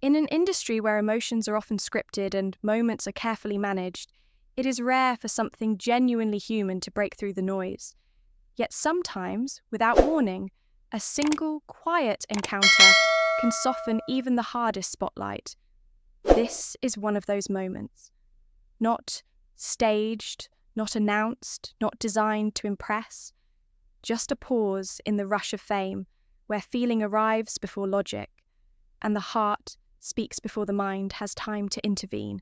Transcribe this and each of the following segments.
In an industry where emotions are often scripted and moments are carefully managed, it is rare for something genuinely human to break through the noise. Yet sometimes, without warning, a single, quiet encounter can soften even the hardest spotlight. This is one of those moments. Not staged, not announced, not designed to impress. Just a pause in the rush of fame, where feeling arrives before logic, and the heart speaks before the mind has time to intervene.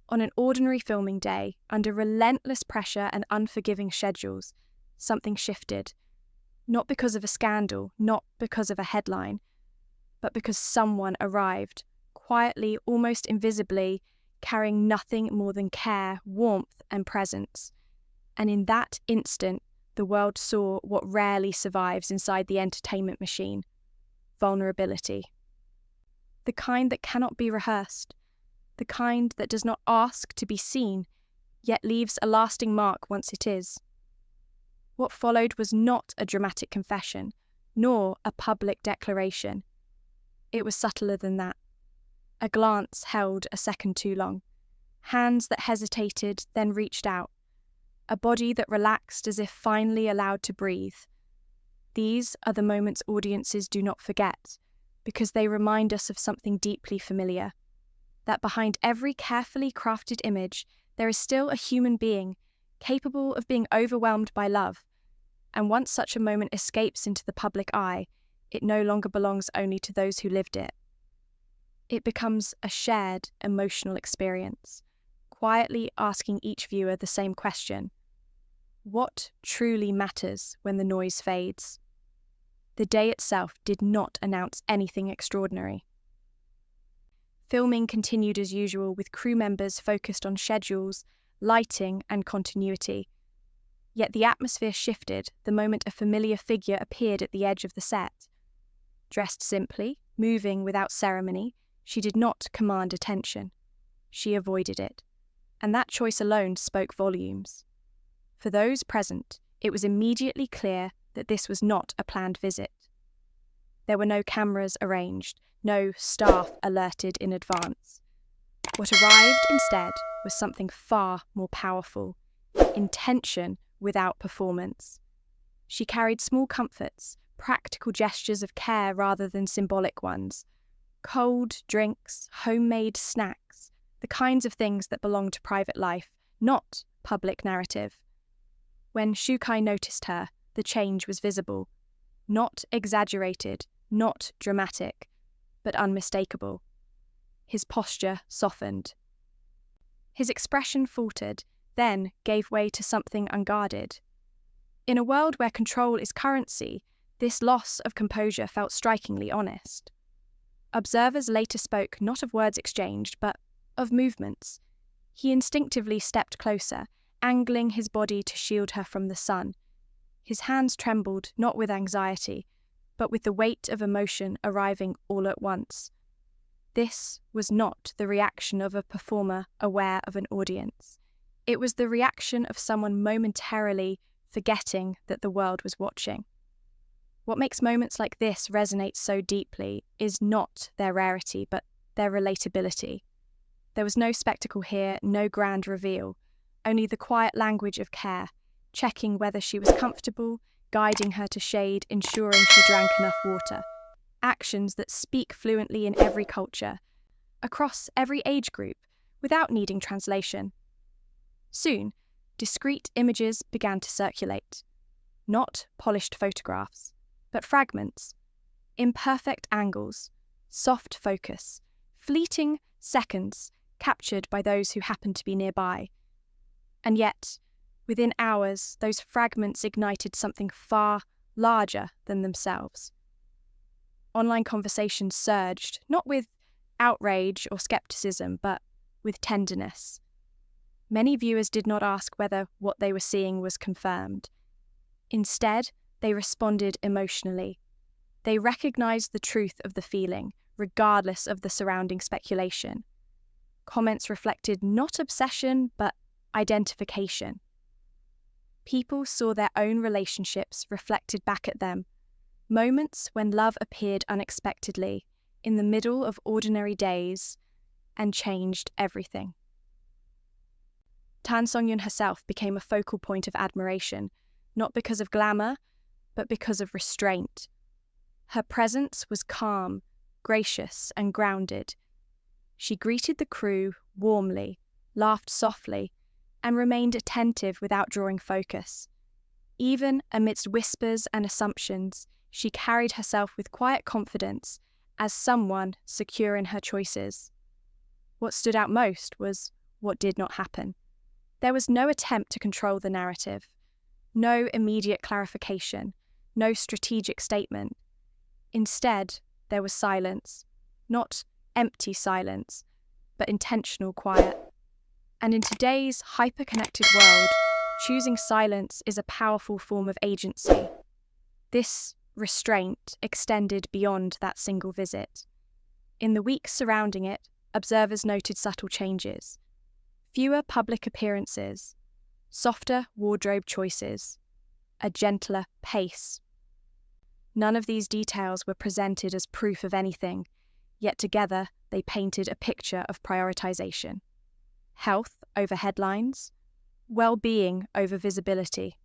On an ordinary filming day, under relentless pressure and unforgiving schedules, something shifted. Not because of a scandal, not because of a headline, but because someone arrived, quietly, almost invisibly, carrying nothing more than care, warmth, and presence. And in that instant, the world saw what rarely survives inside the entertainment machine: vulnerability. The kind that cannot be rehearsed, the kind that does not ask to be seen, yet leaves a lasting mark once it is. What followed was not a dramatic confession, nor a public declaration. It was subtler than that. A glance held a second too long, hands that hesitated, then reached out, a body that relaxed as if finally allowed to breathe. These are the moments audiences do not forget, because they remind us of something deeply familiar, that behind every carefully crafted image there is still a human being, capable of being overwhelmed by love, and once such a moment escapes into the public eye, it no longer belongs only to those who lived it. It becomes a shared emotional experience, quietly asking each viewer the same question: what truly matters when the noise fades? The day itself did not announce anything extraordinary. Filming continued as usual, with crew members focused on schedules, lighting, and continuity. Yet the atmosphere shifted the moment a familiar figure appeared at the edge of the set. Dressed simply, moving without ceremony, she did not command attention. She avoided it, and that choice alone spoke volumes. For those present, it was immediately clear that this was not a planned visit. There were no cameras arranged, no staff alerted in advance. What arrived instead was something far more powerful: intention without performance. She carried small comforts, practical gestures of care rather than symbolic ones. Cold drinks, homemade snacks, the kinds of things that belong to private life, not public narrative. When Shukai noticed her, the change was visible. Not exaggerated, not dramatic, but unmistakable. His posture softened. His expression faltered, then gave way to something unguarded. In a world where control is currency, this loss of composure felt strikingly honest. Observers later spoke not of words exchanged, but of movements. He instinctively stepped closer, angling his body to shield her from the sun. His hands trembled, not with anxiety, but with the weight of emotion arriving all at once. This was not the reaction of a performer aware of an audience. It was the reaction of someone momentarily forgetting that the world was watching. What makes moments like this resonate so deeply is not their rarity, but their relatability. There was no spectacle here, no grand reveal, only the quiet language of care, checking whether she was comfortable, guiding her to shade, ensuring she drank enough water. Actions that speak fluently in every culture, across every age group, without needing translation. Soon, discrete images began to circulate. Not polished photographs, but fragments, imperfect angles, soft focus, fleeting seconds captured by those who happened to be nearby. And yet, within hours, those fragments ignited something far larger than themselves. Online conversations surged, not with outrage or skepticism, but with tenderness. Many viewers did not ask whether what they were seeing was confirmed. Instead, they responded emotionally. They recognized the truth of the feeling, regardless of the surrounding speculation. Comments reflected not obsession, but identification. People saw their own relationships reflected back at them, moments when love appeared unexpectedly, in the middle of ordinary days and changed everything. Tan Songyun herself became a focal point of admiration, not because of glamour, but because of restraint. Her presence was calm, gracious, and grounded. She greeted the crew warmly, laughed softly, and remained attentive without drawing focus. Even amidst whispers and assumptions, she carried herself with quiet confidence as someone secure in her choices. What stood out most was what did not happen. There was no attempt to control the narrative, no immediate clarification, no strategic statement. Instead, there was silence, not empty silence, but intentional quiet. And in today's hyper-connected world, choosing silence is a powerful form of agency. This restraint extended beyond that single visit. In the weeks surrounding it, observers noted subtle changes. Fewer public appearances, softer wardrobe choices, a gentler pace. None of these details were presented as proof of anything, yet together they painted a picture of prioritization. Health over headlines, well-being over visibility.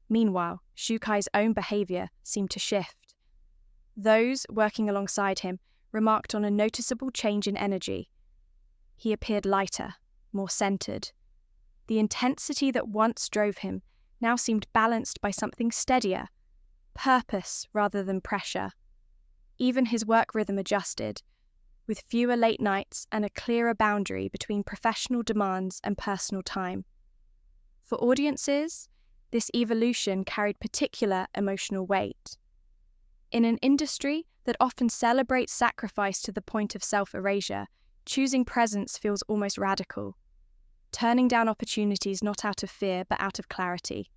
Meanwhile, Shukai's own behavior seemed to shift. Those working alongside him remarked on a noticeable change in energy. He appeared lighter, more centered. The intensity that once drove him now seemed balanced by something steadier, purpose rather than pressure. Even his work rhythm adjusted, with fewer late nights and a clearer boundary between professional demands and personal time. For audiences, this evolution carried particular emotional weight. In an industry that often celebrates sacrifice to the point of self-erasure, choosing presence feels almost radical, turning down opportunities not out of fear but out of clarity.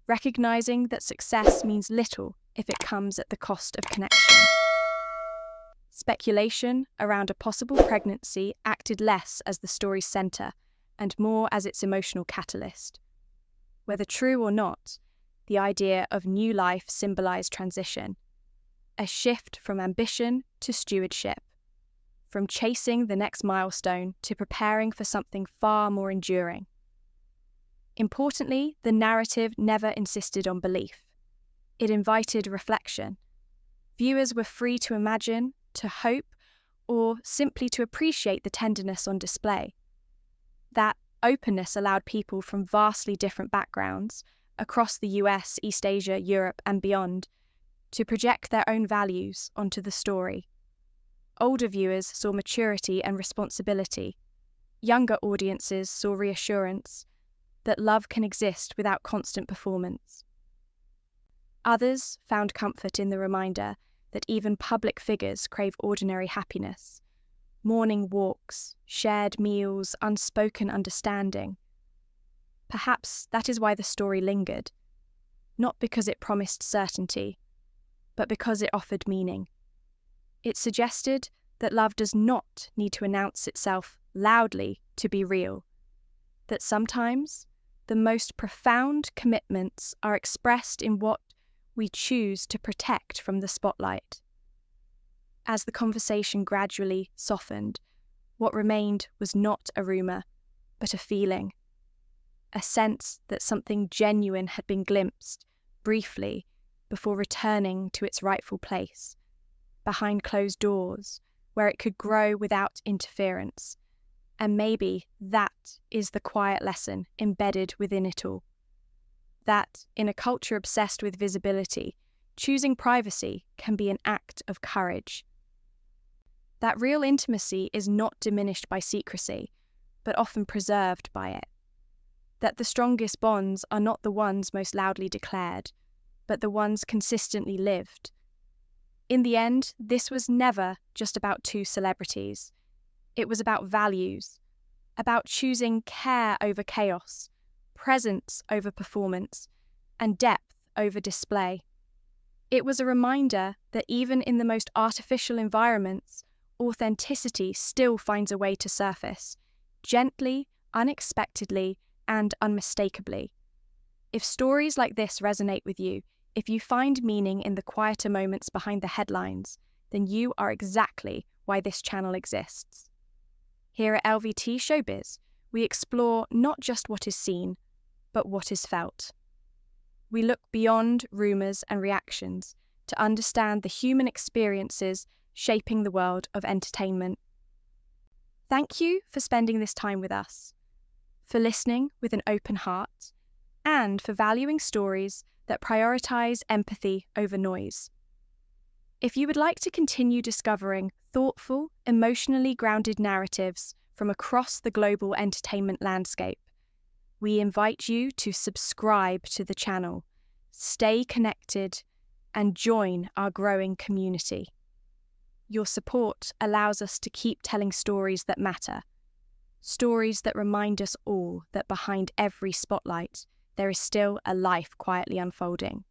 Recognizing that success means little if it comes at the cost of connection. Speculation around a possible pregnancy acted less as the story's center and more as its emotional catalyst. Whether true or not, the idea of new life symbolized transition, a shift from ambition to stewardship, from chasing the next milestone to preparing for something far more enduring. Importantly, the narrative never insisted on belief. It invited reflection. Viewers were free to imagine, to hope, or simply to appreciate the tenderness on display. That openness allowed people from vastly different backgrounds, across the US, East Asia, Europe, and beyond, to project their own values onto the story. Older viewers saw maturity and responsibility. Younger audiences saw reassurance that love can exist without constant performance. Others found comfort in the reminder that even public figures crave ordinary happiness, morning walks, shared meals, unspoken understanding. Perhaps that is why the story lingered, not because it promised certainty, but because it offered meaning. It suggested that love does not need to announce itself loudly to be real, that sometimes the most profound commitments are expressed in what we choose to protect from the spotlight. As the conversation gradually softened, what remained was not a rumour, but a feeling, a sense that something genuine had been glimpsed, briefly, before returning to its rightful place, behind closed doors, where it could grow without interference. And maybe that is the quiet lesson embedded within it all. That, in a culture obsessed with visibility, choosing privacy can be an act of courage. That real intimacy is not diminished by secrecy, but often preserved by it. That the strongest bonds are not the ones most loudly declared, but the ones consistently lived. In the end, this was never just about two celebrities. It was about values, about choosing care over chaos, presence over performance, and depth over display. It was a reminder that even in the most artificial environments, authenticity still finds a way to surface, gently, unexpectedly, and unmistakably. If stories like this resonate with you, if you find meaning in the quieter moments behind the headlines, then you are exactly why this channel exists. Here at LVT Showbiz, we explore not just what is seen, but what is felt. We look beyond rumours and reactions to understand the human experiences shaping the world of entertainment. Thank you for spending this time with us, for listening with an open heart, and for valuing stories that prioritise empathy over noise. If you would like to continue discovering thoughtful, emotionally grounded narratives from across the global entertainment landscape, we invite you to subscribe to the channel, stay connected, and join our growing community. Your support allows us to keep telling stories that matter, stories that remind us all that behind every spotlight, there is still a life quietly unfolding.